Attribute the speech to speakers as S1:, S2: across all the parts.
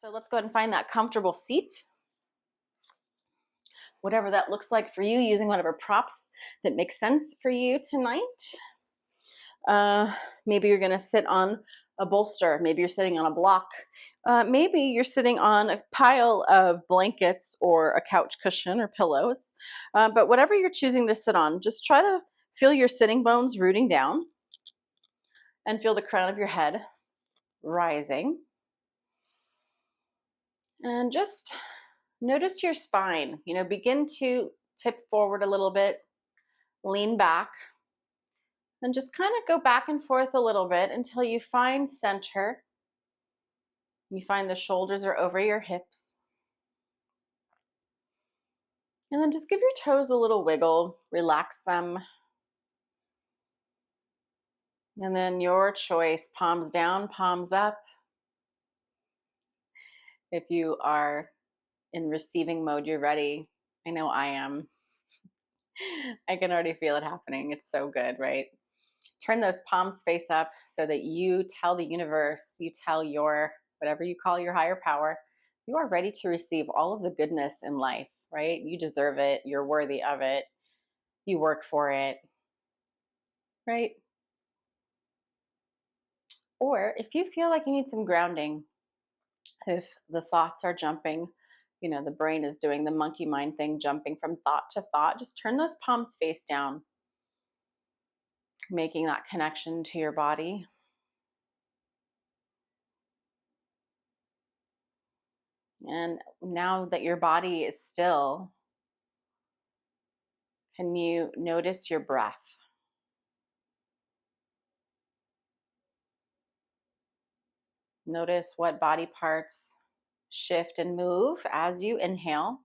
S1: So let's go ahead and find that comfortable seat, whatever that looks like for you, using whatever props that make sense for you tonight. Maybe you're going to sit on a bolster. Maybe you're sitting on a block. Maybe you're sitting on a pile of blankets or a couch cushion or pillows. But whatever you're choosing to sit on, just try to feel your sitting bones rooting down and feel the crown of your head rising. And just notice your spine. Begin to tip forward a little bit, lean back, and just kind of go back and forth a little bit until you find center. You find the shoulders are over your hips. And then just give your toes a little wiggle, relax them. And then your choice, palms down, palms up. If you are in receiving mode, you're ready. I know I am. I can already feel it happening. It's so good, right? Turn those palms face up so that you tell the universe, you tell your, whatever you call your higher power, you are ready to receive all of the goodness in life, right? You deserve it. You're worthy of it. You work for it, right? Or if you feel like you need some grounding, if the thoughts are jumping, the brain is doing the monkey mind thing, jumping from thought to thought, just turn those palms face down, making that connection to your body. And now that your body is still, can you notice your breath? Notice what body parts shift and move as you inhale.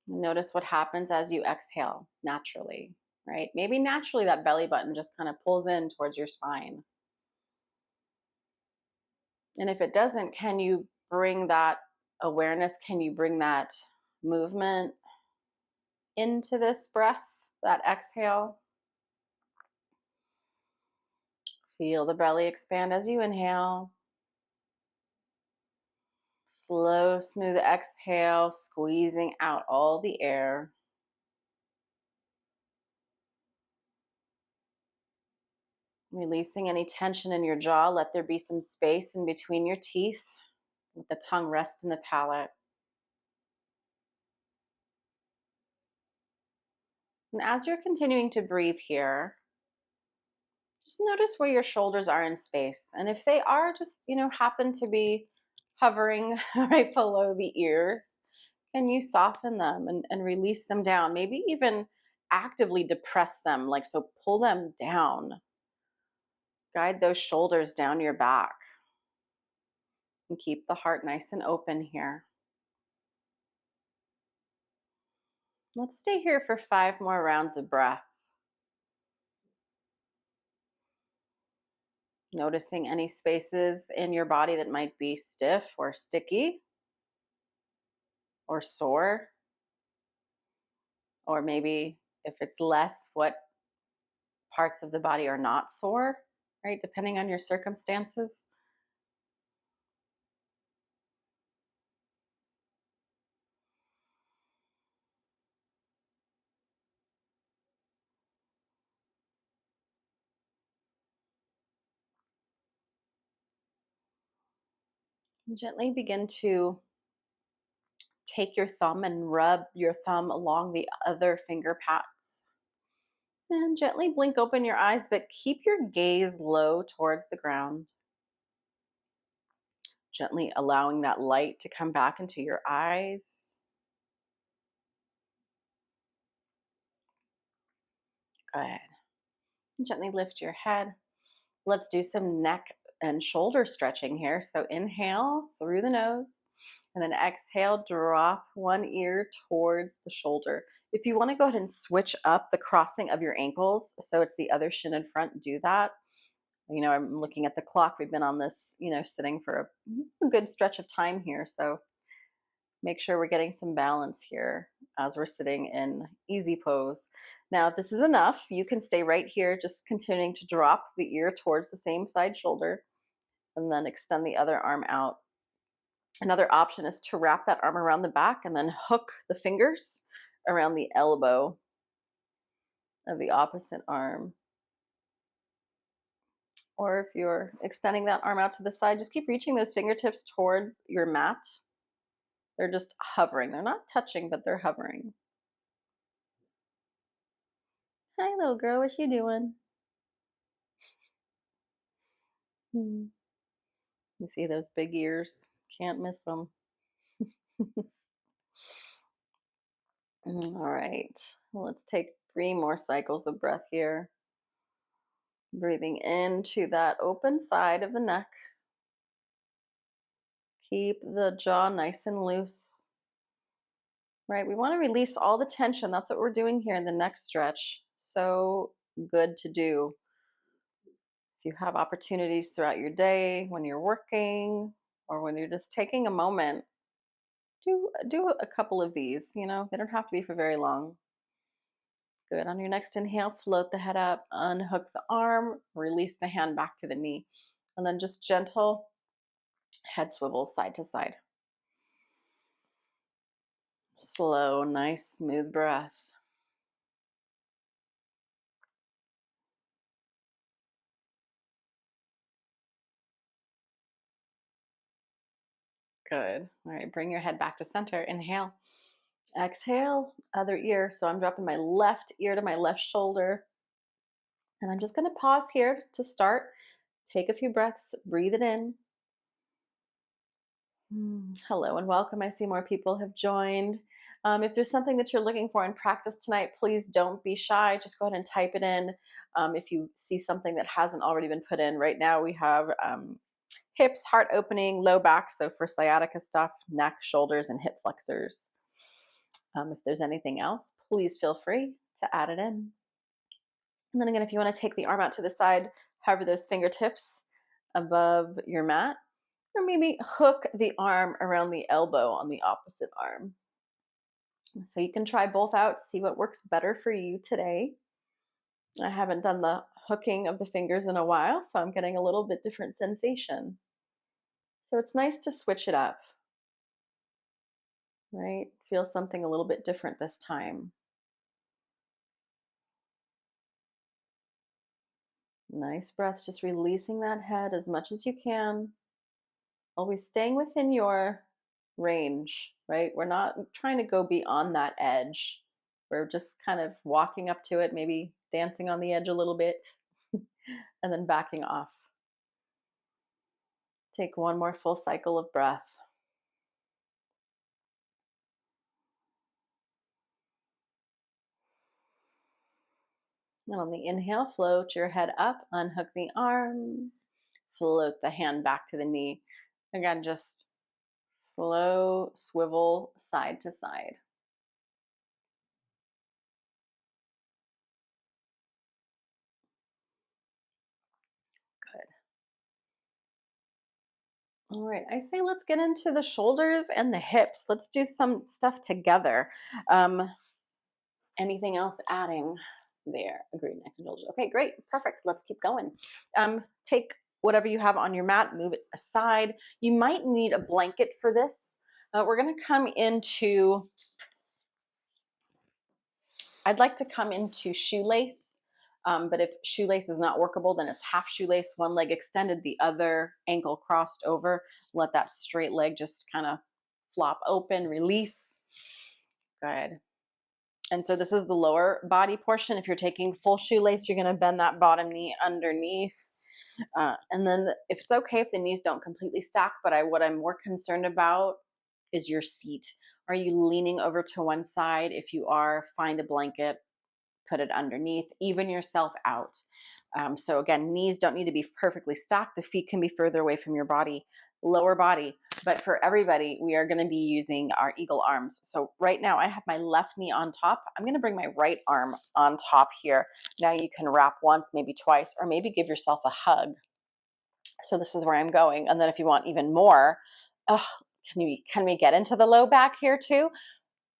S1: Notice what happens as you exhale naturally, right? Maybe naturally that belly button just kind of pulls in towards your spine. And if it doesn't, can you bring that awareness? Can you bring that movement into this breath, that exhale? Feel the belly expand as you inhale. Slow, smooth exhale, squeezing out all the air. Releasing any tension in your jaw. Let there be some space in between your teeth. Let the tongue rest in the palate. And as you're continuing to breathe here, just notice where your shoulders are in space. And if they are just, happen to be hovering right below the ears, can you soften them and release them down? Maybe even actively depress them, so pull them down. Guide those shoulders down your back. And keep the heart nice and open here. Let's stay here for 5 more rounds of breath. Noticing any spaces in your body that might be stiff or sticky or sore. Or maybe if it's less, what parts of the body are not sore, right? Depending on your circumstances. And gently begin to take your thumb and rub your thumb along the other finger pads. And gently blink open your eyes, but keep your gaze low towards the ground. Gently allowing that light to come back into your eyes. Good. Gently lift your head. Let's do some neck and shoulder stretching here. So inhale through the nose, and then exhale, drop one ear towards the shoulder. If you want to go ahead and switch up the crossing of your ankles, so it's the other shin in front, do that. I'm looking at the clock. We've been on this, sitting for a good stretch of time here. So make sure we're getting some balance here as we're sitting in easy pose. Now, if this is enough, you can stay right here, just continuing to drop the ear towards the same side shoulder and then extend the other arm out. Another option is to wrap that arm around the back and then hook the fingers around the elbow of the opposite arm. Or if you're extending that arm out to the side, just keep reaching those fingertips towards your mat. They're just hovering. They're not touching, but they're hovering. Hi, little girl. What you doing? You see those big ears? Can't miss them. All right. Well, let's take 3 more cycles of breath here. Breathing into that open side of the neck. Keep the jaw nice and loose. Right, we want to release all the tension. That's what we're doing here in the neck stretch. So good to do. If you have opportunities throughout your day, when you're working, or when you're just taking a moment, do a couple of these. They don't have to be for very long. Good. On your next inhale, float the head up, unhook the arm, release the hand back to the knee, and then just gentle head swivels side to side. Slow, nice, smooth breath. Good. All right, bring your head back to center. Inhale. Exhale, other ear. So I'm dropping my left ear to my left shoulder. And I'm just going to pause here to start. Take a few breaths, breathe it in. Hello and welcome. I see more people have joined. If there's something that you're looking for in practice tonight, please don't be shy. Just go ahead and type it in. If you see something that hasn't already been put in, right now we have hips, heart opening, low back. So for sciatica stuff, neck, shoulders, and hip flexors. If there's anything else, please feel free to add it in. And then again, if you want to take the arm out to the side, hover those fingertips above your mat, or maybe hook the arm around the elbow on the opposite arm. So you can try both out, see what works better for you today. I haven't done the hooking of the fingers in a while, so I'm getting a little bit different sensation. So it's nice to switch it up, right? Feel something a little bit different this time. Nice breaths, just releasing that head as much as you can. Always staying within your range, right? We're not trying to go beyond that edge. We're just kind of walking up to it, maybe dancing on the edge a little bit, and then backing off. Take one more full cycle of breath. And on the inhale, float your head up, unhook the arm, float the hand back to the knee. Again, just slow swivel side to side. Good. All right, I say let's get into the shoulders and the hips. Let's do some stuff together. Anything else adding there? Agreed, neck and shoulders. Okay, great, perfect. Let's keep going. Take whatever you have on your mat, move it aside. You might need a blanket for this. We're gonna come into, I'd like to come into shoelace, but if shoelace is not workable, then it's half shoelace, one leg extended, the other ankle crossed over. Let that straight leg just kind of flop open, release. Good. And so this is the lower body portion. If you're taking full shoelace, you're going to bend that bottom knee underneath. And then if it's okay if the knees don't completely stack, but what I'm more concerned about is your seat. Are you leaning over to one side? If you are, find a blanket, put it underneath, even yourself out. So again, knees don't need to be perfectly stacked. The feet can be further away from your body, lower body. But for everybody, we are going to be using our eagle arms. So right now I have my left knee on top. I'm going to bring my right arm on top here. Now you can wrap once, maybe twice, or maybe give yourself a hug. So this is where I'm going. And then if you want even more, can we get into the low back here too?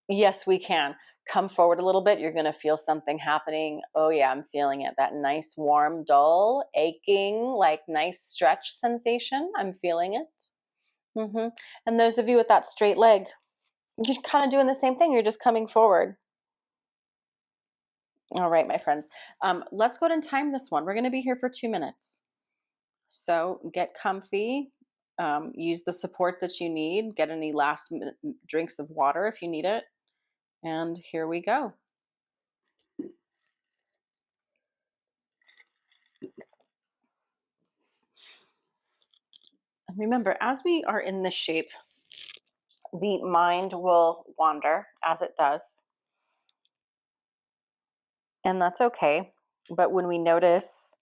S1: Yes, we can. Come forward a little bit. You're going to feel something happening. Oh, yeah, I'm feeling it. That nice, warm, dull, aching, like nice stretch sensation. I'm feeling it. And those of you with that straight leg, you're kind of doing the same thing. You're just coming forward. All right, my friends. Let's go ahead and time this one. We're going to be here for 2 minutes. So get comfy. Use the supports that you need. Get any last minute drinks of water if you need it. And here we go. And remember, as we are in this shape, the mind will wander as it does. And that's okay. But when we notice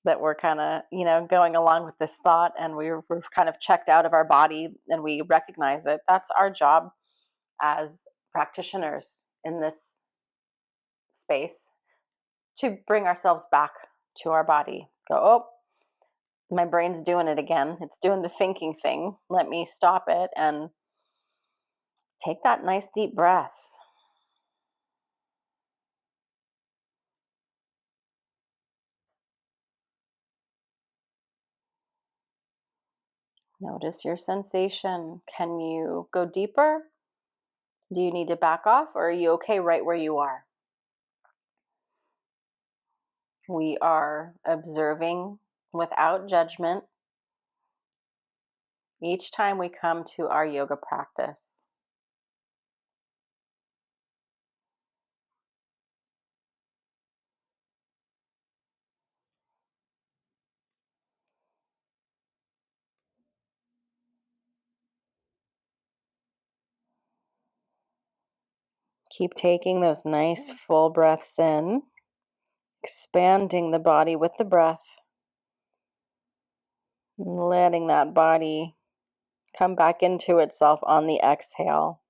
S1: that we're kind of, going along with this thought and we're kind of checked out of our body and we recognize it, that's our job as practitioners in this space to bring ourselves back to our body. Go, oh, my brain's doing it again. It's doing the thinking thing. Let me stop it and take that nice deep breath. Notice your sensation. Can you go deeper? Do you need to back off, or are you okay right where you are? We are observing without judgment each time we come to our yoga practice. Keep taking those nice full breaths in, expanding the body with the breath, and letting that body come back into itself on the exhale.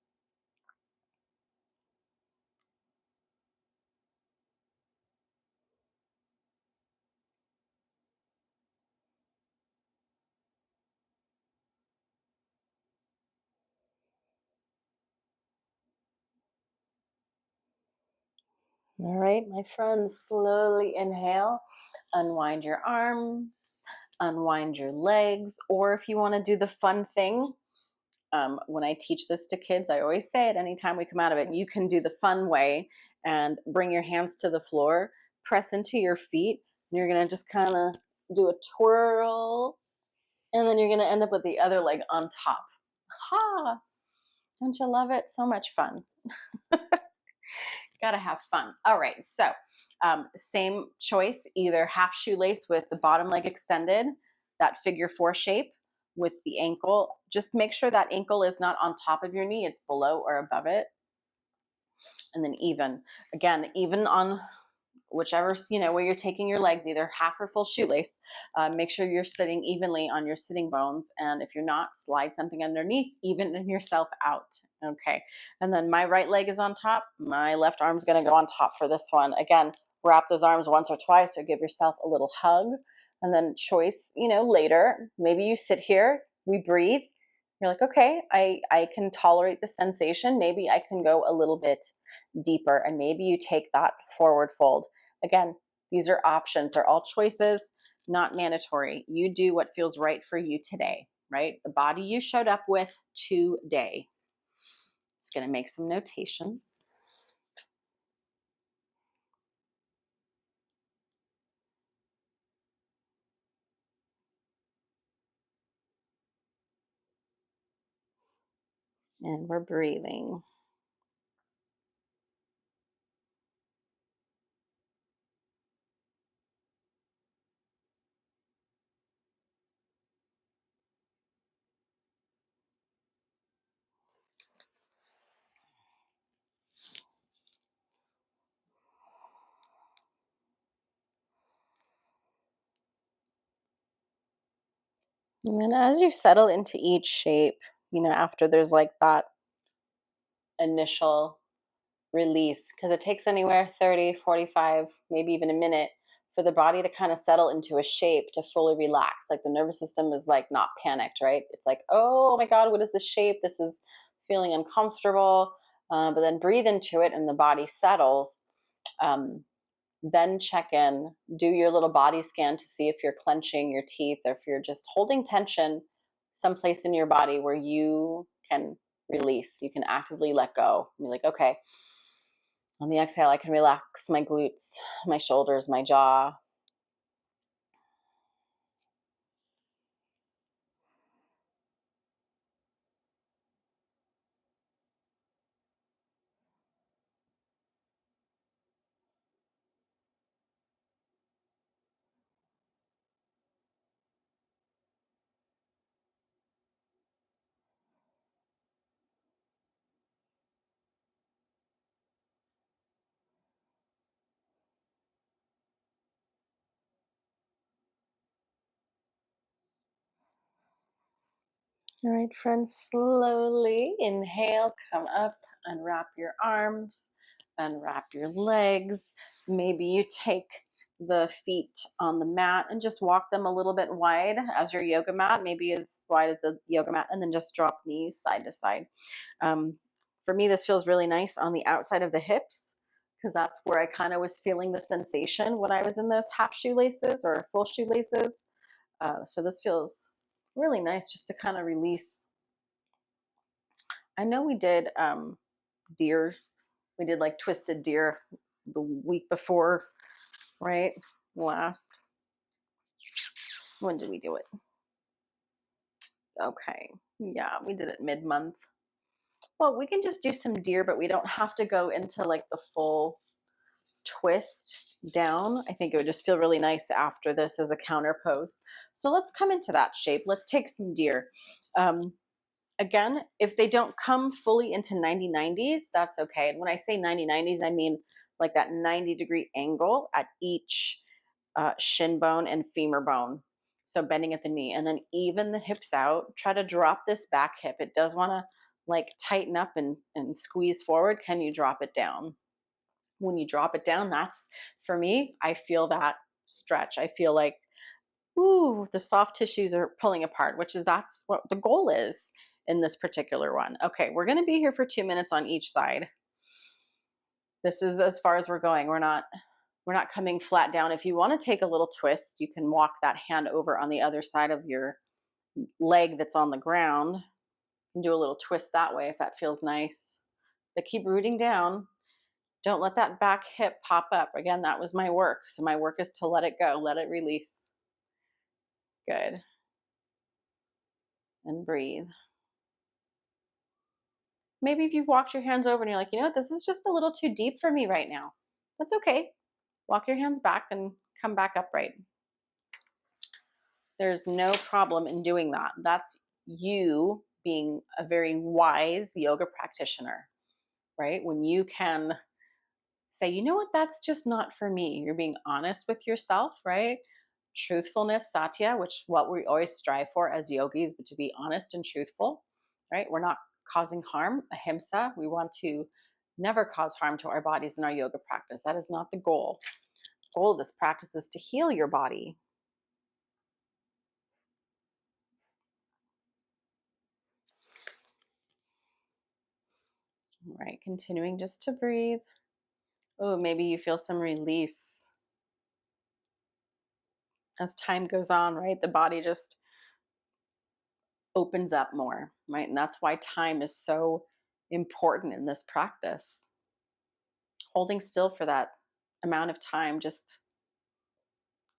S1: All right, my friends, slowly inhale, unwind your arms, unwind your legs, or if you want to do the fun thing, when I teach this to kids, I always say it anytime we come out of it, you can do the fun way and bring your hands to the floor, press into your feet, and you're going to just kind of do a twirl, and then you're going to end up with the other leg on top. Ha! Don't you love it? So much fun. Gotta have fun. All right, so same choice, either half shoelace with the bottom leg extended, that figure four shape with the ankle. Just make sure that ankle is not on top of your knee, it's below or above it. And then even on whichever, where you're taking your legs, either half or full shoelace, make sure you're sitting evenly on your sitting bones. And if you're not, slide something underneath, even yourself out. Okay. And then my right leg is on top. My left arm's going to go on top for this one. Again, wrap those arms once or twice or give yourself a little hug. And then choice, later, maybe you sit here, we breathe. You're like, okay, I can tolerate the sensation. Maybe I can go a little bit deeper, and maybe you take that forward fold. Again, these are options. They're all choices, not mandatory. You do what feels right for you today, right? The body you showed up with today. Just going to make some notations. And we're breathing. And then as you settle into each shape, after there's like that initial release, because it takes anywhere 30, 45, maybe even a minute for the body to kind of settle into a shape to fully relax. Like the nervous system is like not panicked, right? It's like, oh my God, what is this shape? This is feeling uncomfortable. But then breathe into it and the body settles. Um, then check in, do your little body scan to see if you're clenching your teeth or if you're just holding tension someplace in your body where you can release, you can actively let go. Be like, okay, on the exhale, I can relax my glutes, my shoulders, my jaw. All right, friends, slowly inhale, come up, unwrap your arms, unwrap your legs. Maybe you take the feet on the mat and just walk them a little bit wide as your yoga mat, maybe as wide as a yoga mat, and then just drop knees side to side. For me, this feels really nice on the outside of the hips because that's where I kind of was feeling the sensation when I was in those half shoelaces or full shoelaces. So this feels really nice just to kind of release. I know we did deer, we did like twisted deer the week before, right? Last. When did we do it? Okay. Yeah, we did it mid-month. Well, we can just do some deer, but we don't have to go into like the full twist down. I think it would just feel really nice after this as a counter pose. So let's come into that shape. Let's take some deer. Again, if they don't come fully into 90-90s, that's okay. And when I say 90-90s, I mean like that 90-degree angle at each shin bone and femur bone. So bending at the knee and then even the hips out. Try to drop this back hip. It does want to like tighten up and squeeze forward. Can you drop it down? When you drop it down, that's for me, I feel that stretch. I feel like, ooh, the soft tissues are pulling apart, that's what the goal is in this particular one. Okay, we're going to be here for 2 minutes on each side. This is as far as we're going. We're not coming flat down. If you want to take a little twist, you can walk that hand over on the other side of your leg that's on the ground and do a little twist that way if that feels nice. But keep rooting down. Don't let that back hip pop up. Again, that was my work. So my work is to let it go, let it release. Good. And breathe. Maybe if you've walked your hands over and you're like, you know what, this is just a little too deep for me right now. That's okay. Walk your hands back and come back upright. There's no problem in doing that. That's you being a very wise yoga practitioner, right? When you can say, you know what, that's just not for me. You're being honest with yourself, right? Truthfulness, satya, which what we always strive for as yogis, but to be honest and truthful, right? We're not causing harm, ahimsa. We want to never cause harm to our bodies in our yoga practice. That is not the goal. The goal of this practice is to heal your body. All right, continuing just to breathe. Oh, maybe you feel some release as time goes on, right? The body just opens up more, right? And that's why time is so important in this practice. Holding still for that amount of time just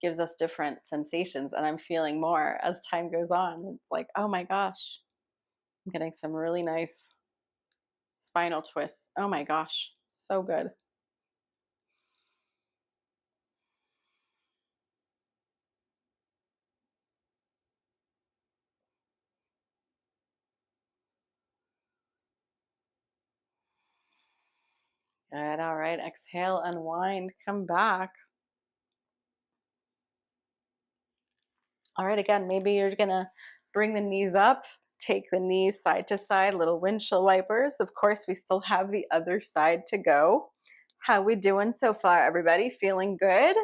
S1: gives us different sensations. And I'm feeling more as time goes on. It's like, oh my gosh, I'm getting some really nice spinal twists. Oh my gosh, so good. Good. All right. Exhale, unwind, come back. All right. Again, maybe you're going to bring the knees up, take the knees side to side, little windshield wipers. Of course, we still have the other side to go. How we doing so far, everybody? Feeling good?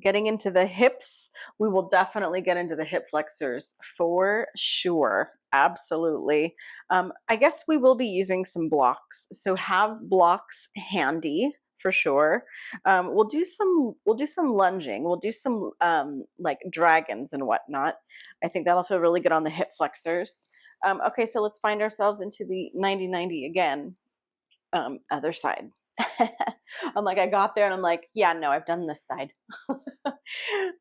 S1: Getting into the hips, we will definitely get into the hip flexors for sure. Absolutely. I guess we will be using some blocks. So have blocks handy for sure. We'll do some lunging. We'll do some like dragons and whatnot. I think that'll feel really good on the hip flexors. Okay, so let's find ourselves into the 90-90 again. Other side. I'm like, I got there and I'm like, yeah, no, I've done this side.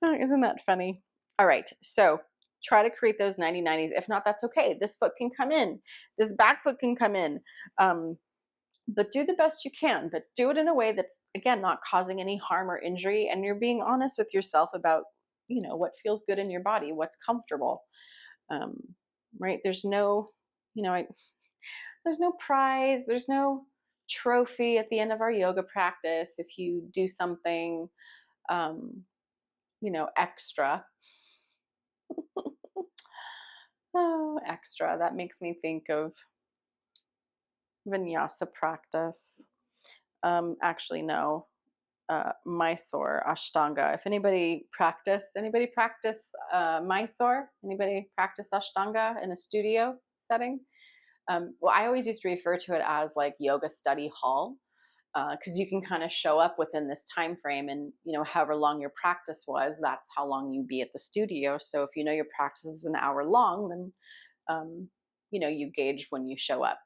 S1: Isn't that funny? All right, so try to create those 90-90s. If not, that's okay. This foot can come in, this back foot can come in. But do the best you can, but do it in a way that's, again, not causing any harm or injury. And you're being honest with yourself about, what feels good in your body, what's comfortable. Um, right? There's no, there's no prize, there's no trophy at the end of our yoga practice if you do something um, extra. Oh, extra. That makes me think of vinyasa practice. Actually, no. Mysore Ashtanga. If anybody practice Mysore? Anybody practice Ashtanga in a studio setting? Well, I always used to refer to it as like yoga study hall, because you can kind of show up within this time frame, and however long your practice was, that's how long you be at the studio. So if your practice is an hour long, then you gauge when you show up.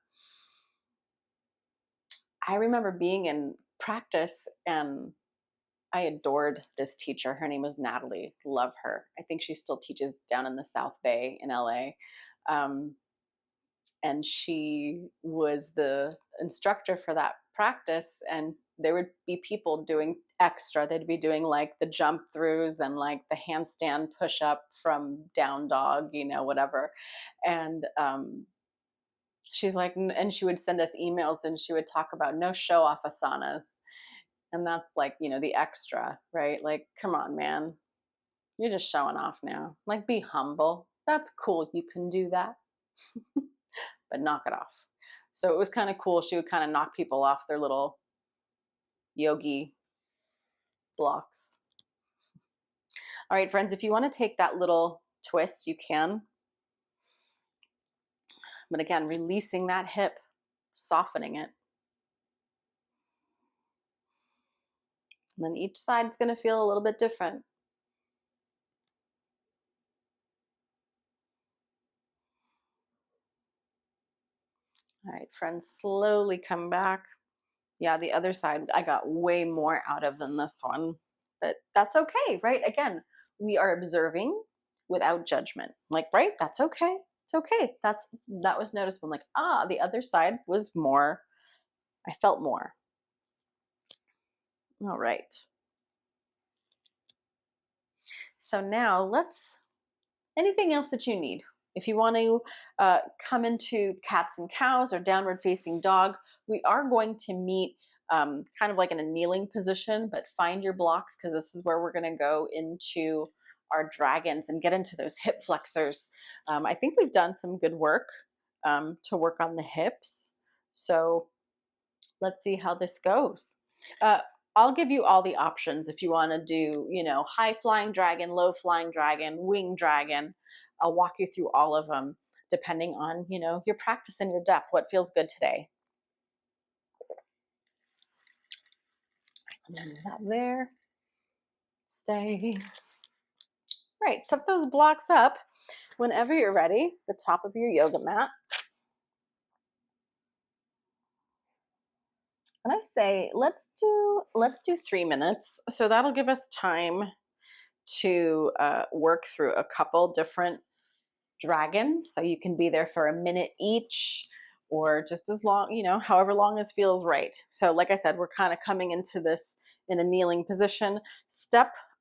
S1: I remember being in practice and I adored this teacher. Her name was Natalie. Love her. I think she still teaches down in the South Bay in LA. And she was the instructor for that practice, and there would be people doing extra. They'd be doing like the jump throughs and like the handstand push up from down dog, whatever. And she's like, and she would send us emails and she would talk about no show off asanas. And that's like, the extra, right? Like, come on, man, you're just showing off now. Like, be humble. That's cool, you can do that. But knock it off. So it was kind of cool. She would kind of knock people off their little yogi blocks. All right, friends, if you want to take that little twist, you can. But again, releasing that hip, softening it. And then each side is going to feel a little bit different. All right, friends, slowly come back. Yeah, the other side, I got way more out of than this one, but that's okay, right? Again, we are observing without judgment. Like, right? That's okay. It's okay. That was noticeable. Like, the other side was more, I felt more. All right. So now anything else that you need. If you want to come into cats and cows or downward facing dog, we are going to meet kind of like in a kneeling position, but find your blocks, because this is where we're going to go into our dragons and get into those hip flexors. I think we've done some good work to work on the hips. So let's see how this goes. I'll give you all the options if you want to do, high flying dragon, low flying dragon, wing dragon. I'll walk you through all of them depending on, your practice and your depth, what feels good today. And that there. Stay. Right, set those blocks up whenever you're ready, the top of your yoga mat. And I say, let's do 3 minutes. So that'll give us time to work through a couple different dragons. So you can be there for a minute each, or just as long, however long as feels right. So like I said, we're kind of coming into this in a kneeling position.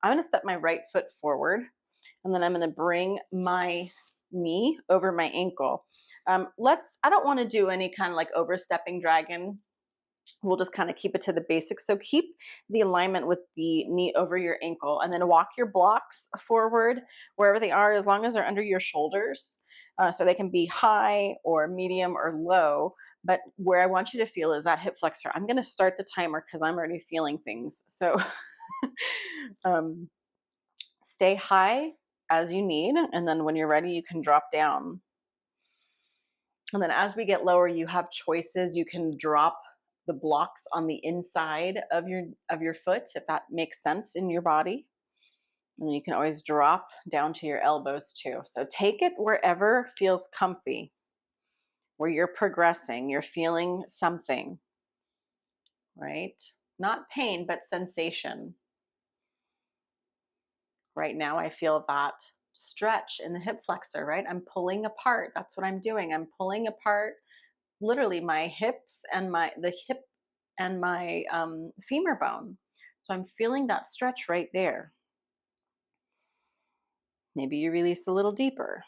S1: I'm going to step my right foot forward, and then I'm going to bring my knee over my ankle. I don't want to do any kind of like overstepping dragon. We'll just kind of keep it to the basics. So keep the alignment with the knee over your ankle, and then walk your blocks forward wherever they are, as long as they're under your shoulders. So they can be high or medium or low, but where I want you to feel is that hip flexor. I'm going to start the timer because I'm already feeling things. So um, stay high as you need, and then when you're ready, you can drop down. And then as we get lower, you have choices. You can drop the blocks on the inside of your foot if that makes sense in your body. And you can always drop down to your elbows too. So take it wherever feels comfy, where you're progressing, you're feeling something, right? Not pain, but sensation. Right now, I feel that stretch in the hip flexor, right? I'm pulling apart. That's what I'm doing. I'm pulling apart literally my hips and the hip and my femur bone. So I'm feeling that stretch right there. Maybe you release a little deeper.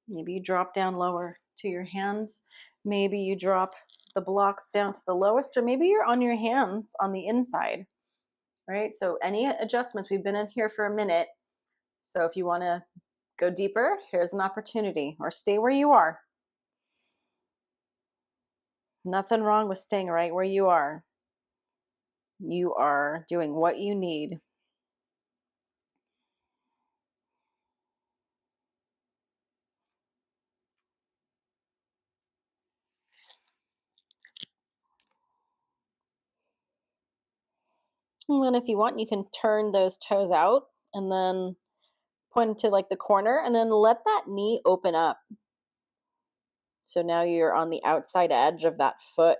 S1: Maybe you drop down lower to your hands. Maybe you drop the blocks down to the lowest, or maybe you're on your hands on the inside, right? So any adjustments, we've been in here for a minute. So if you want to go deeper, here's an opportunity, or stay where you are. Nothing wrong with staying right where you are. You are doing what you need. And then if you want, you can turn those toes out and then point to like the corner and then let that knee open up. So now you're on the outside edge of that foot.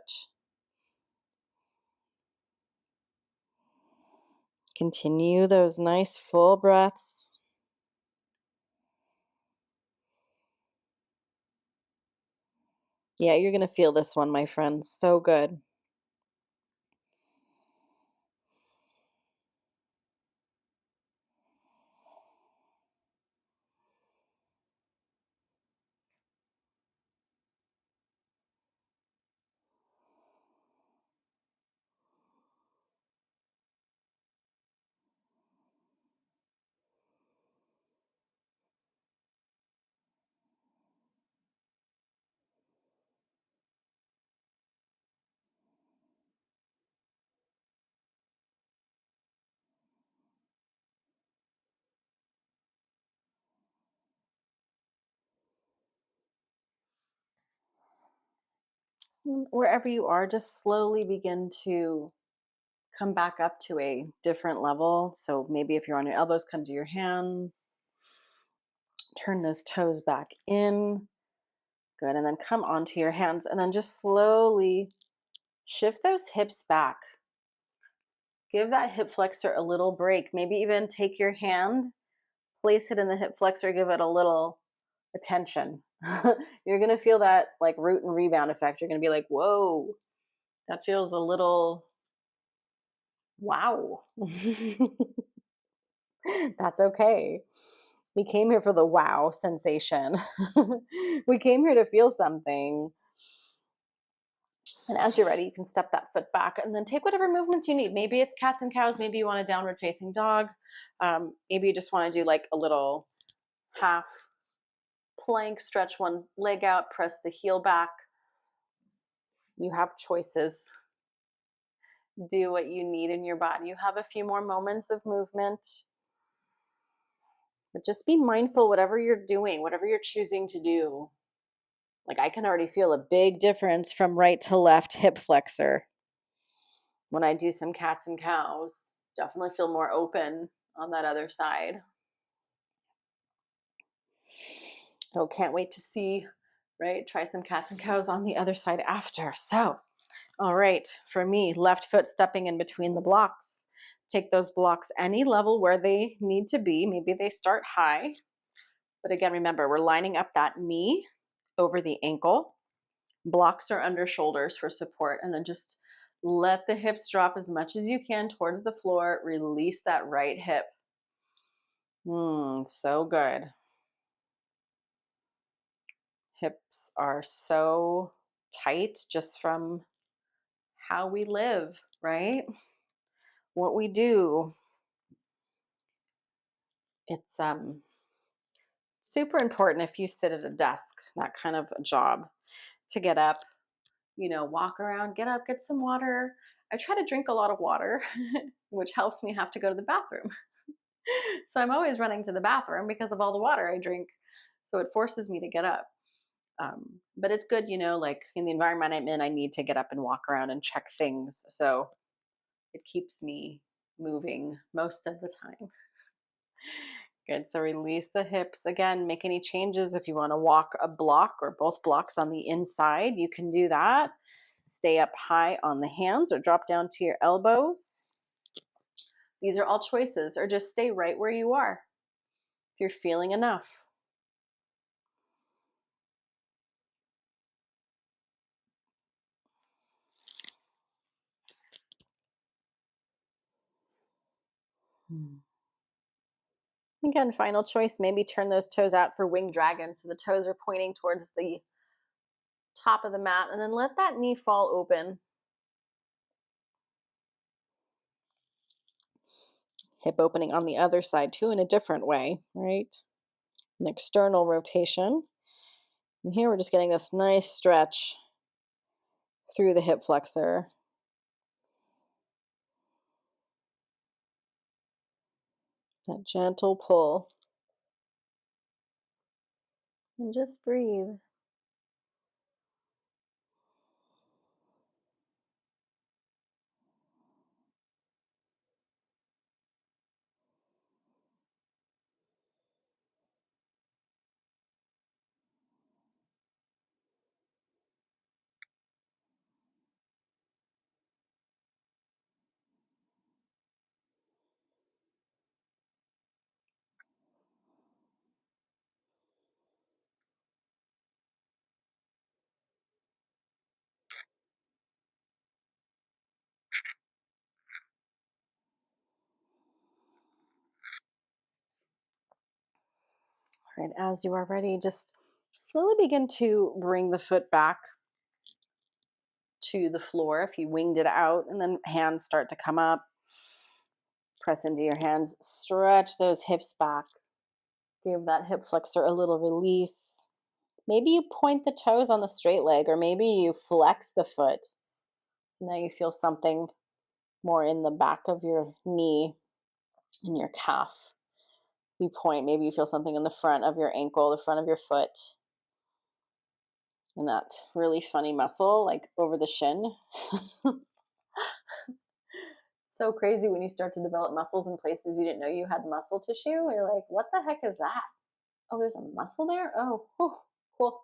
S1: Continue those nice full breaths. Yeah, you're going to feel this one, my friends. So good. Wherever you are, just slowly begin to come back up to a different level. So maybe if you're on your elbows, come to your hands. Turn those toes back in. Good. And then come onto your hands and then just slowly shift those hips back. Give that hip flexor a little break. Maybe even take your hand, place it in the hip flexor, give it a little attention. You're going to feel that like root and rebound effect. You're going to be like, whoa, that feels a little wow. That's okay. We came here for the wow sensation. We came here to feel something. And as you're ready, you can step that foot back and then take whatever movements you need. Maybe it's cats and cows. Maybe you want a downward facing dog. Maybe you just want to do like a little half plank, stretch one leg out, press the heel back. You have choices. Do what you need in your body. You have a few more moments of movement. But just be mindful, whatever you're doing, whatever you're choosing to do. Like I can already feel a big difference from right to left hip flexor. When I do some cats and cows, definitely feel more open on that other side. Oh, can't wait to see, right? Try some cats and cows on the other side after. So, all right, for me, left foot stepping in between the blocks. Take those blocks any level where they need to be. Maybe they start high. But again, remember, we're lining up that knee over the ankle. Blocks are under shoulders for support. And then just let the hips drop as much as you can towards the floor. Release that right hip. So good. Hips are so tight just from how we live, right? What we do. It's super important if you sit at a desk, that kind of a job, to get up walk around, get up, get some water. I try to drink a lot of water, which helps me have to go to the bathroom. So I'm always running to the bathroom because of all the water I drink. So it forces me to get up. But it's good, like in the environment I'm in, I need to get up and walk around and check things. So it keeps me moving most of the time. Good. So release the hips. Again, make any changes. If you want to walk a block or both blocks on the inside, you can do that. Stay up high on the hands or drop down to your elbows. These are all choices, or just stay right where you are if you're feeling enough. Again, final choice, maybe turn those toes out for winged dragon. So the toes are pointing towards the top of the mat, and then let that knee fall open. Hip opening on the other side too in a different way, right? An external rotation. And here we're just getting this nice stretch through the hip flexor. That gentle pull. And just breathe. All right, as you are ready, just slowly begin to bring the foot back to the floor if you winged it out, and then hands start to come up. Press into your hands, stretch those hips back. Give that hip flexor a little release. Maybe you point the toes on the straight leg, or maybe you flex the foot. So now you feel something more in the back of your knee and your calf. You point, maybe you feel something in the front of your ankle, the front of your foot, and that really funny muscle like over the shin. So crazy when you start to develop muscles in places you didn't know you had muscle tissue. You're like, what the heck is that? Oh, there's a muscle there? Oh, whew, cool.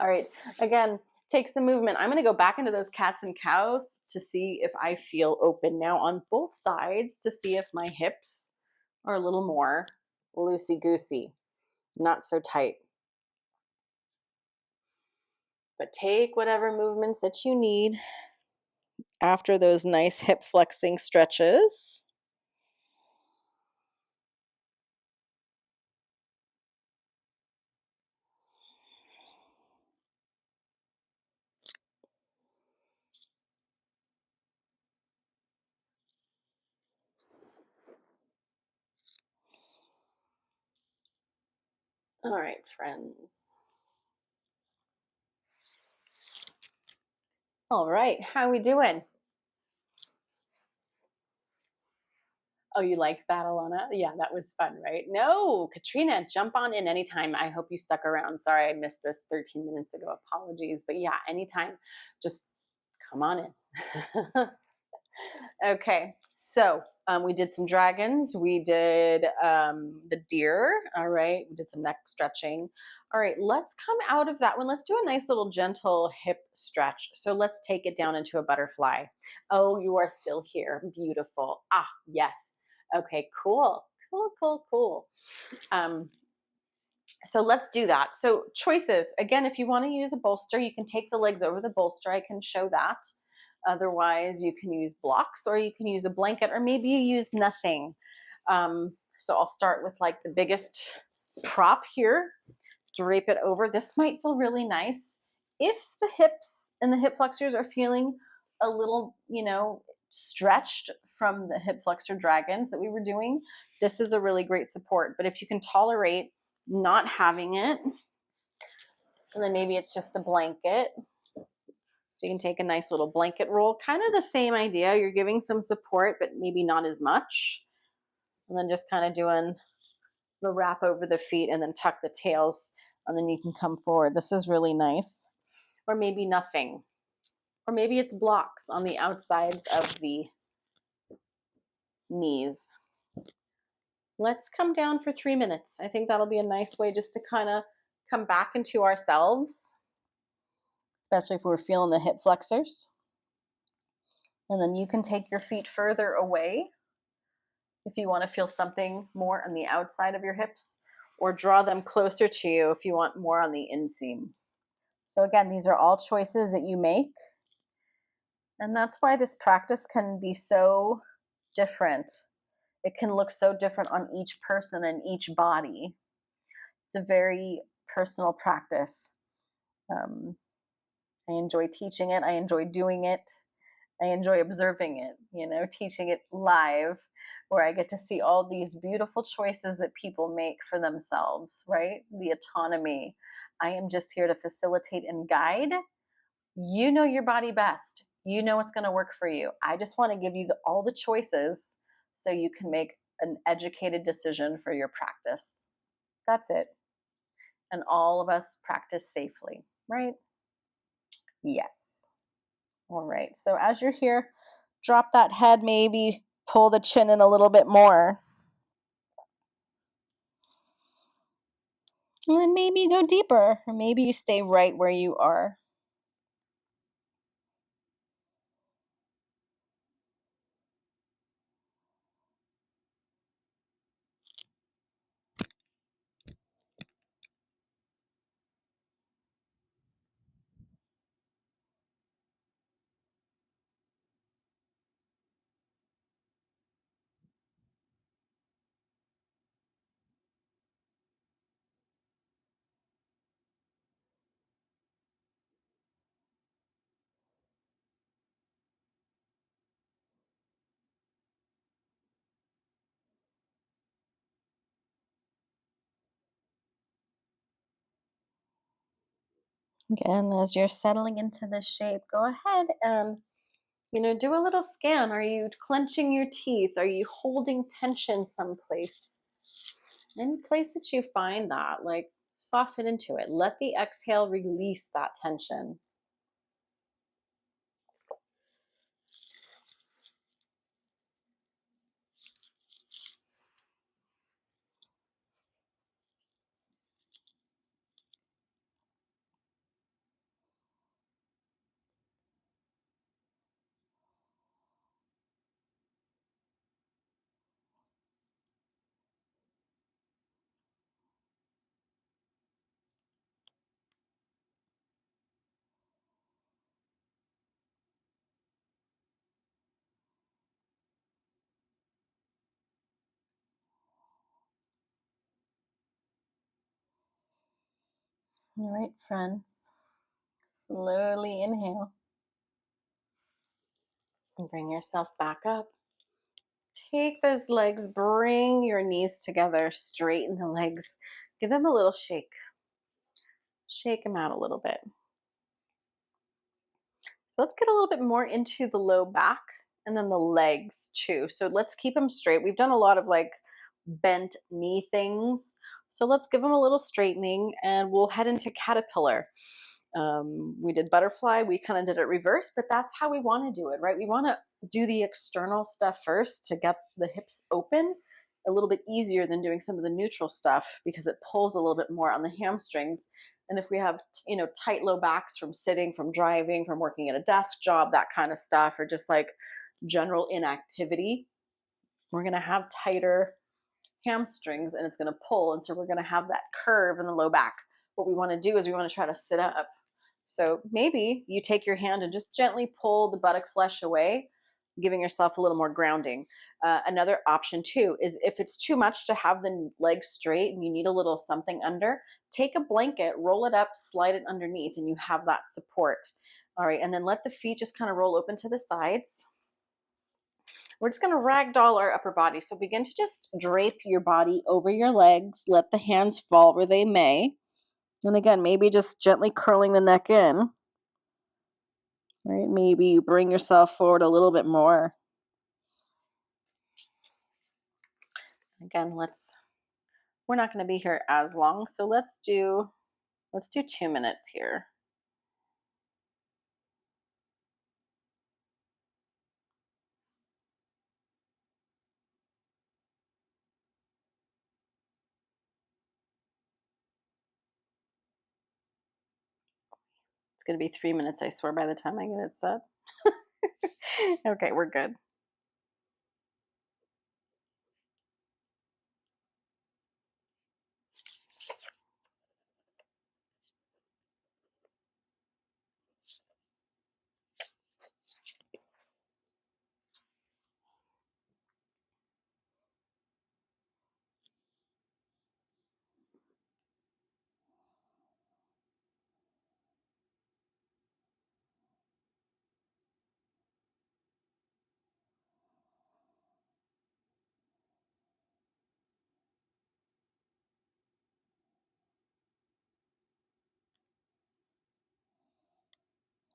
S1: All right. Again, take some movement. I'm going to go back into those cats and cows to see if I feel open now on both sides, to see if my hips are a little more loosey-goosey, not so tight. But take whatever movements that you need after those nice hip flexing stretches. All right, friends. All right, how we doing? Oh, you liked that, Alana? Yeah, that was fun, right? No, Katrina, jump on in anytime. I hope you stuck around. Sorry I missed this 13 minutes ago. Apologies. But yeah, anytime, just come on in. Okay, so we did some dragons. We did the deer. All right, we did some neck stretching. All right, let's come out of that one. Let's do a nice little gentle hip stretch. So let's take it down into a butterfly. Oh, you are still here. Beautiful. Ah, yes. Okay, cool. Cool, cool, cool. So let's do that. So choices. Again, if you want to use a bolster, you can take the legs over the bolster. I can show that. Otherwise, you can use blocks, or you can use a blanket, or maybe you use nothing. So I'll start with like the biggest prop here. Drape it over. This might feel really nice. If the hips and the hip flexors are feeling a little, stretched from the hip flexor dragons that we were doing, this is a really great support. But if you can tolerate not having it, and then maybe it's just a blanket, So you can take a nice little blanket roll, kind of the same idea. You're giving some support, but maybe not as much. And then just kind of doing the wrap over the feet and then tuck the tails, and then you can come forward. This is really nice. Or maybe nothing. Or maybe it's blocks on the outsides of the knees. Let's come down for 3 minutes. I think that'll be a nice way just to kind of come back into ourselves, especially if we're feeling the hip flexors. And then you can take your feet further away if you want to feel something more on the outside of your hips, or draw them closer to you if you want more on the inseam. So again, these are all choices that you make. And that's why this practice can be so different. It can look so different on each person and each body. It's a very personal practice. I enjoy teaching it. I enjoy doing it. I enjoy observing it, teaching it live, where I get to see all these beautiful choices that people make for themselves, right? The autonomy. I am just here to facilitate and guide. You know your body best. You know what's going to work for you. I just want to give you all the choices so you can make an educated decision for your practice. That's it. And all of us practice safely, right? Yes. All right. So as you're here, drop that head, maybe pull the chin in a little bit more. And then maybe go deeper, or maybe you stay right where you are. Again, as you're settling into this shape, go ahead and do a little scan. Are you clenching your teeth? Are you holding tension someplace? Any place that you find that, like, soften into it. Let the exhale release that tension. All right, friends. Slowly inhale. And bring yourself back up. Take those legs, bring your knees together, straighten the legs. Give them a little shake. Shake them out a little bit. So let's get a little bit more into the low back and then the legs too. So let's keep them straight. We've done a lot of like bent knee things. So let's give them a little straightening and we'll head into caterpillar. We did butterfly, we kind of did it reverse, but that's how we want to do it, right? We want to do the external stuff first to get the hips open a little bit easier than doing some of the neutral stuff because it pulls a little bit more on the hamstrings. And if we have, tight low backs from sitting, from driving, from working at a desk job, that kind of stuff, or just like general inactivity, we're going to have tighter hamstrings and it's going to pull. And so we're going to have that curve in the low back. What we want to do is we want to try to sit up. So maybe you take your hand and just gently pull the buttock flesh away, giving yourself a little more grounding. Another option too is if it's too much to have the legs straight and you need a little something under, take a blanket, roll it up, slide it underneath, and you have that support. All right, and then let the feet just kind of roll open to the sides. We're just going to ragdoll our upper body. So begin to just drape your body over your legs. Let the hands fall where they may. And again, maybe just gently curling the neck in. right? Maybe you bring yourself forward a little bit more. Again, we're not going to be here as long, so let's do 2 minutes here. It's going to be 3 minutes, I swear, by the time I get it set. Okay, we're good.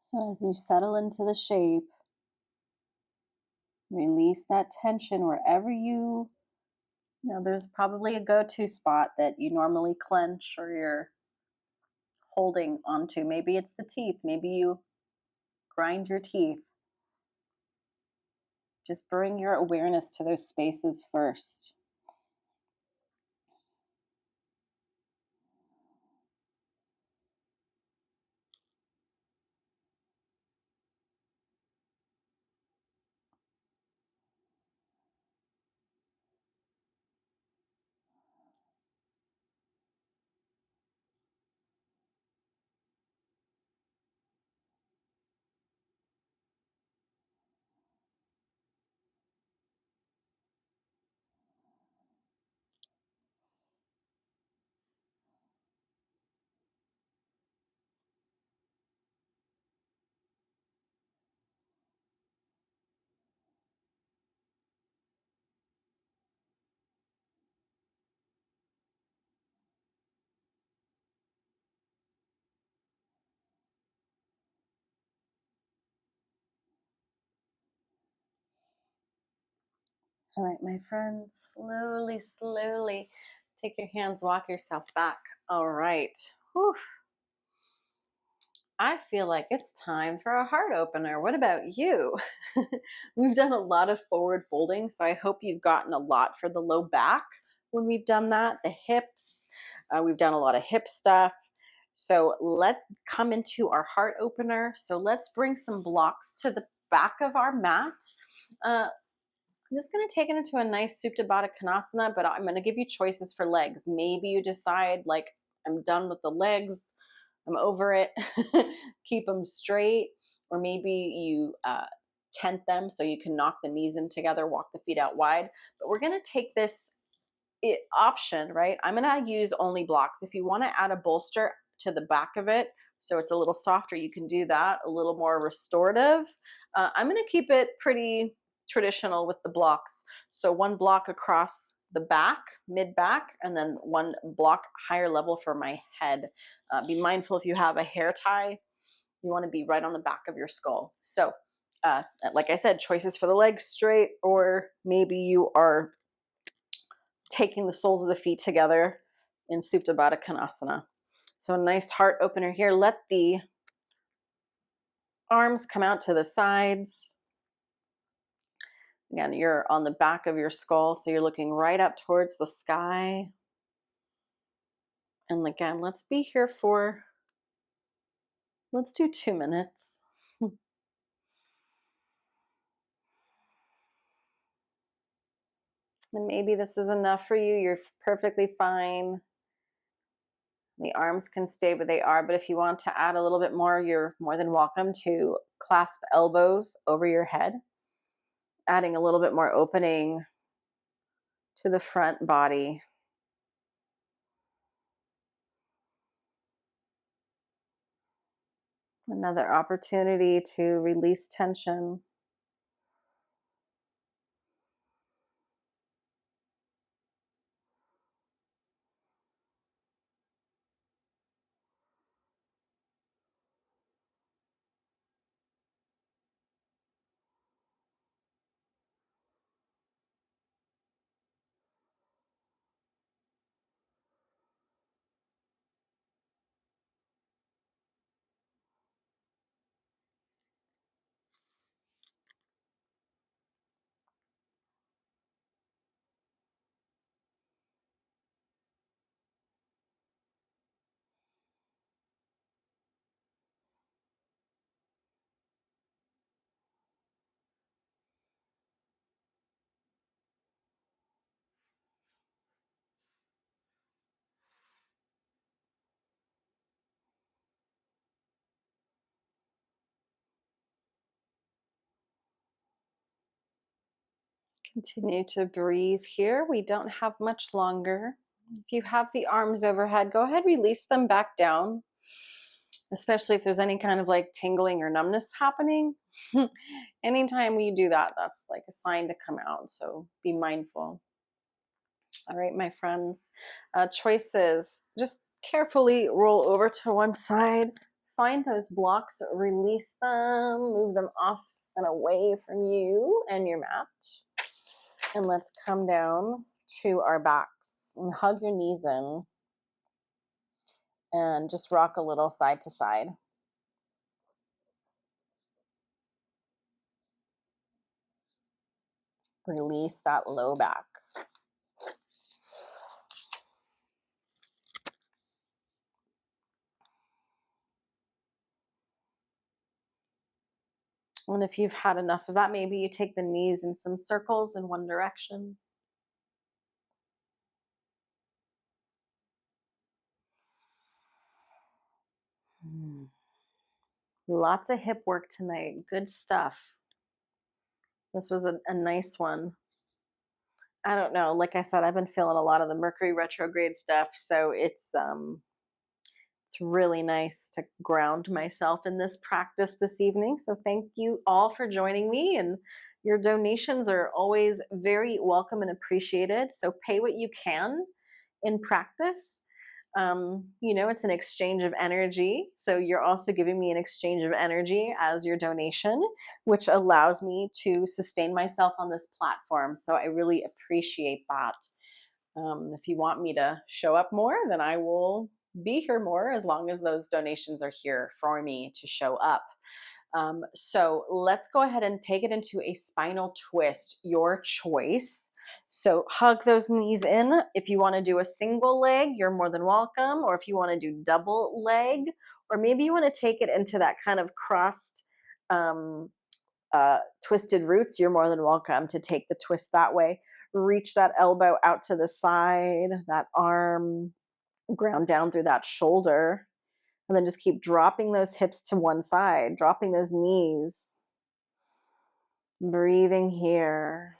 S1: So as you settle into the shape, release that tension wherever there's probably a go-to spot that you normally clench or you're holding onto. Maybe it's the teeth. Maybe you grind your teeth. Just bring your awareness to those spaces first. All right, my friends, slowly, slowly take your hands, walk yourself back. All right. Whew. I feel like it's time for a heart opener. What about you? We've done a lot of forward folding, so I hope you've gotten a lot for the low back when we've done that. The hips, we've done a lot of hip stuff. So let's come into our heart opener. So let's bring some blocks to the back of our mat. I'm just going to take it into a nice Supta Baddha Konasana, but I'm going to give you choices for legs. Maybe you decide, like, I'm done with the legs, I'm over it, keep them straight, or maybe you tent them so you can knock the knees in together, walk the feet out wide. But we're going to take this option, right? I'm going to use only blocks. If you want to add a bolster to the back of it so it's a little softer, you can do that, a little more restorative. I'm going to keep it pretty traditional with the blocks. So one block across the back, mid back, and then one block higher level for my head. Be mindful if you have a hair tie, you want to be right on the back of your skull. So like I said, choices for the legs straight, or maybe you are taking the soles of the feet together in Supta Baddha Konasana. So a nice heart opener here. Let the arms come out to the sides. Again, you're on the back of your skull, so you're looking right up towards the sky. And again, let's do 2 minutes. And maybe this is enough for you. You're perfectly fine. The arms can stay where they are, but if you want to add a little bit more, you're more than welcome to clasp elbows over your head, adding a little bit more opening to the front body. Another opportunity to release tension. Continue to breathe here. We don't have much longer. If you have the arms overhead, go ahead, release them back down, especially if there's any kind of like tingling or numbness happening. Anytime we do that, that's like a sign to come out. So be mindful. All right, my friends. Choices. Just carefully roll over to one side. Find those blocks, release them, move them off and away from you and your mat. And let's come down to our backs and hug your knees in and just rock a little side to side. Release that low back. And if you've had enough of that, maybe you take the knees in some circles in one direction. Lots of hip work tonight. Good stuff. This was a nice one. I don't know. Like I said, I've been feeling a lot of the Mercury retrograde stuff, so it's really nice to ground myself in this practice this evening. So thank you all for joining me, and your donations are always very welcome and appreciated. So pay what you can in practice. It's an exchange of energy. So you're also giving me an exchange of energy as your donation, which allows me to sustain myself on this platform. So I really appreciate that. If you want me to show up more, then I will be here more as long as those donations are here for me to show up. So let's go ahead and take it into a spinal twist, your choice. So hug those knees in. If you want to do a single leg, you're more than welcome. Or if you want to do double leg, or maybe you want to take it into that kind of crossed, twisted roots, you're more than welcome to take the twist that way. Reach that elbow out to the side, that arm, ground down through that shoulder. And then just keep dropping those hips to one side, dropping those knees. Breathing here.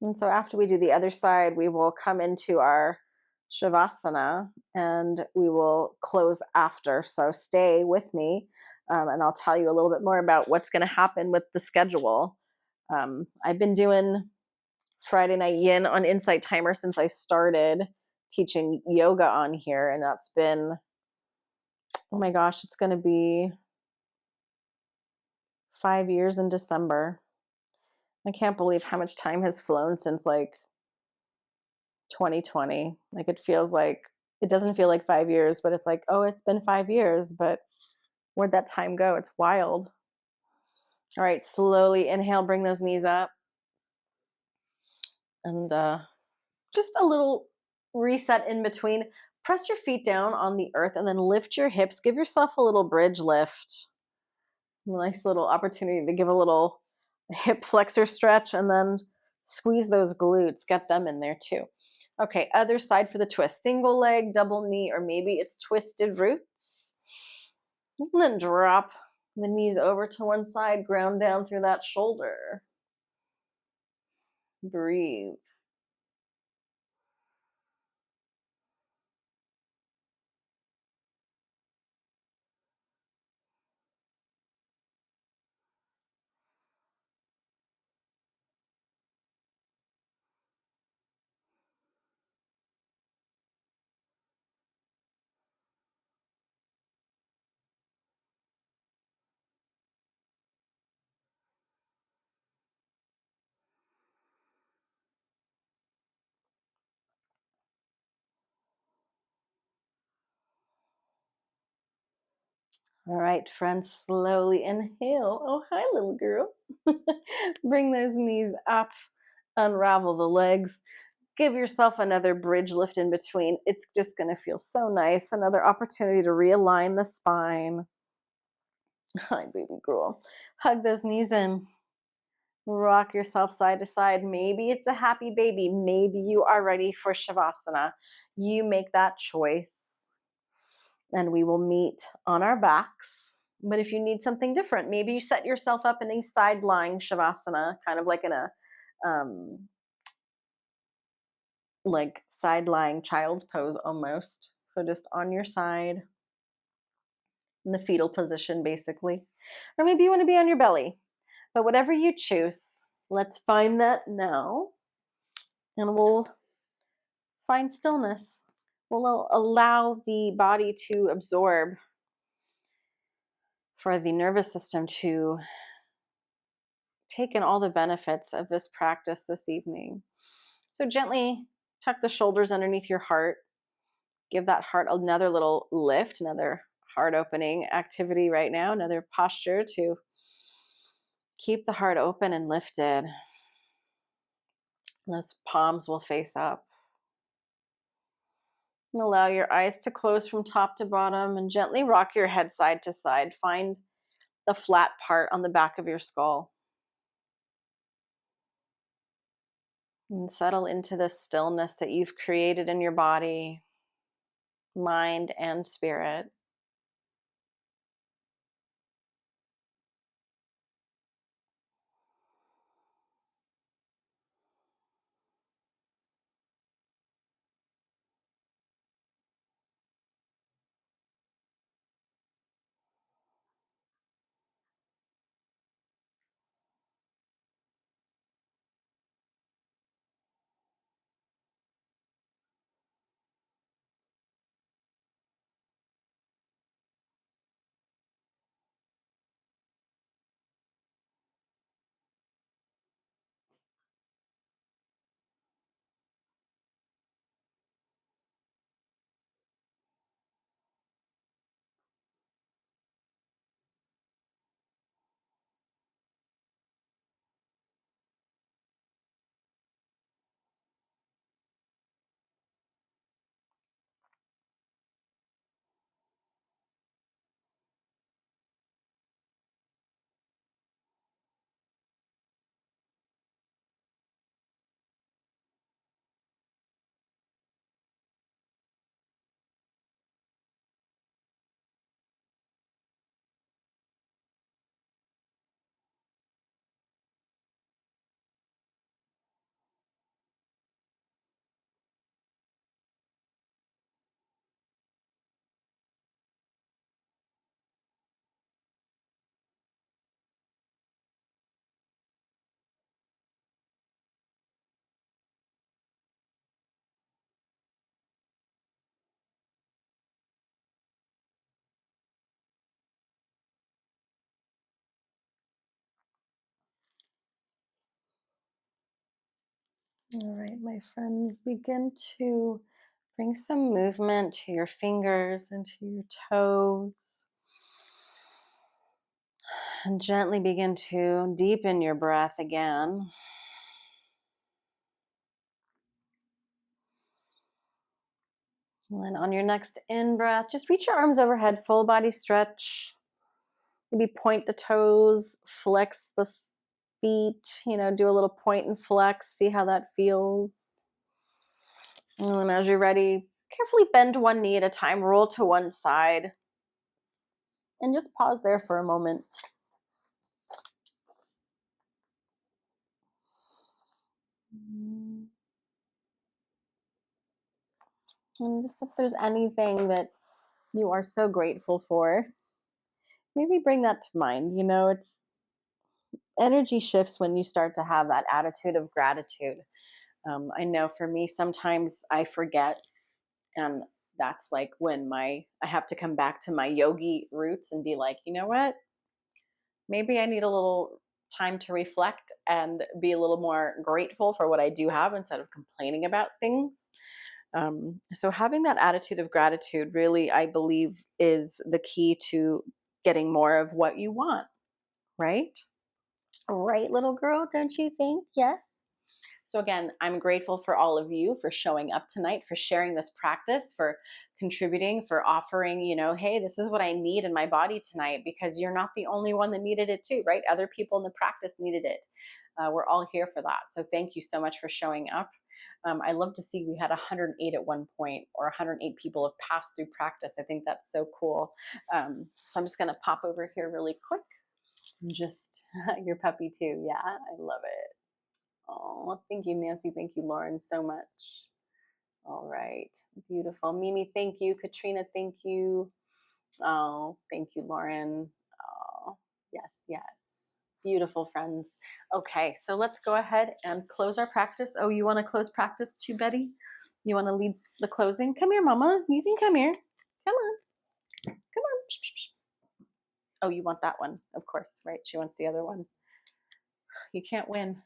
S1: And so after we do the other side, we will come into our Shavasana and we will close after. So stay with me and I'll tell you a little bit more about what's going to happen with the schedule. I've been doing Friday Night Yin on Insight Timer since I started teaching yoga on here. And that's been, oh my gosh, it's going to be 5 years in December. I can't believe how much time has flown since like 2020. Like it doesn't feel like 5 years, but it's like, oh, it's been 5 years, but where'd that time go? It's wild. All right, slowly inhale, bring those knees up. And just a little reset in between. Press your feet down on the earth and then lift your hips. Give yourself a little bridge lift. A nice little opportunity to give a little hip flexor stretch and then squeeze those glutes. Get them in there too. Okay, other side for the twist. Single leg, double knee, or maybe it's twisted roots. And then drop the knees over to one side, ground down through that shoulder. Breathe. All right, friends, slowly inhale. Oh, hi, little girl. Bring those knees up, unravel the legs. Give yourself another bridge lift in between. It's just going to feel so nice. Another opportunity to realign the spine. Hi, baby girl. Hug those knees in. Rock yourself side to side. Maybe it's a happy baby. Maybe you are ready for Shavasana. You make that choice. And we will meet on our backs. But if you need something different, maybe you set yourself up in a side lying shavasana, kind of like in a like side lying child's pose almost. So just on your side in the fetal position, basically. Or maybe you want to be on your belly. But whatever you choose, let's find that now. And we'll find stillness. We'll allow the body to absorb, for the nervous system to take in all the benefits of this practice this evening. So gently tuck the shoulders underneath your heart. Give that heart another little lift, another heart opening activity right now, another posture to keep the heart open and lifted. Those palms will face up. And allow your eyes to close from top to bottom and gently rock your head side to side. Find the flat part on the back of your skull. And settle into the stillness that you've created in your body, mind, and spirit. All right, my friends, begin to bring some movement to your fingers and to your toes. And gently begin to deepen your breath again. And then on your next in breath, just reach your arms overhead, full body stretch. Maybe point the toes, flex the feet, do a little point and flex, see how that feels. And then as you're ready, carefully bend one knee at a time, roll to one side, and just pause there for a moment. And just if there's anything that you are so grateful for, maybe bring that to mind. It's energy shifts when you start to have that attitude of gratitude. I know for me, sometimes I forget, and that's like when I have to come back to my yogi roots and be like, you know what? Maybe I need a little time to reflect and be a little more grateful for what I do have instead of complaining about things. So having that attitude of gratitude really, I believe, is the key to getting more of what you want, right? Right, little girl, don't you think? Yes. So again, I'm grateful for all of you for showing up tonight, for sharing this practice, for contributing, for offering, hey, this is what I need in my body tonight, because you're not the only one that needed it too, right? Other people in the practice needed it. We're all here for that. So thank you so much for showing up. I love to see we had 108 at one point, or 108 people have passed through practice. I think that's so cool. So I'm just going to pop over here really quick. Just your puppy too. Yeah, I love it. Oh, thank you, Nancy. Thank you, Lauren, so much. All right, beautiful. Mimi, thank you. Katrina, thank you. Oh, thank you, Lauren. Oh, yes, yes. Beautiful, friends. Okay, so let's go ahead and close our practice. Oh, you want to close practice too, Betty? You want to lead the closing? Come here, Mama. You can come here. Come on. Come on. Oh, you want that one, of course, right? She wants the other one. You can't win.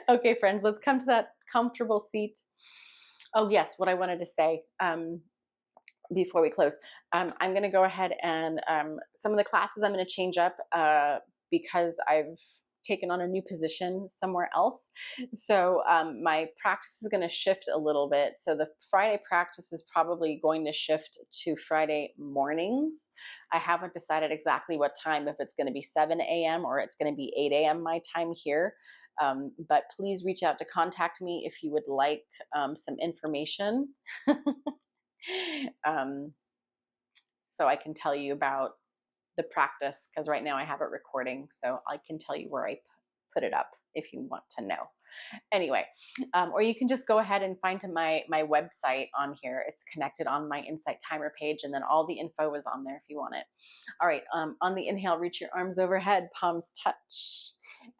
S1: Okay, friends, let's come to that comfortable seat. Oh, yes, what I wanted to say before we close, I'm going to go ahead and some of the classes I'm going to change up because I've taken on a new position somewhere else. So my practice is going to shift a little bit. So the Friday practice is probably going to shift to Friday mornings. I haven't decided exactly what time, if it's going to be 7 a.m. or it's going to be 8 a.m. my time here. But please reach out to contact me if you would like some information. um, so I can tell you about the practice, because right now I have it recording, so I can tell you where I put it up if you want to know. Anyway, or you can just go ahead and find my website on here. It's connected on my Insight Timer page, and then all the info is on there if you want it. All right, on the inhale, reach your arms overhead, palms touch.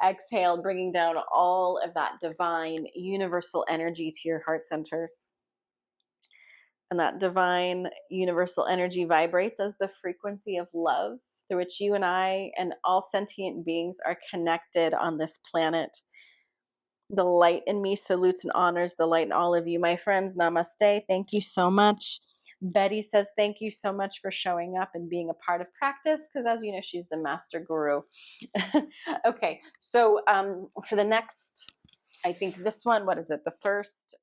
S1: Exhale, bringing down all of that divine universal energy to your heart centers. And that divine universal energy vibrates as the frequency of love through which you and I and all sentient beings are connected on this planet. The light in me salutes and honors the light in all of you. My friends, namaste. Thank you so much. Betty says, thank you so much for showing up and being a part of practice, because as you know, she's the master guru. Okay, so for the next, I think this one, what is it, the first?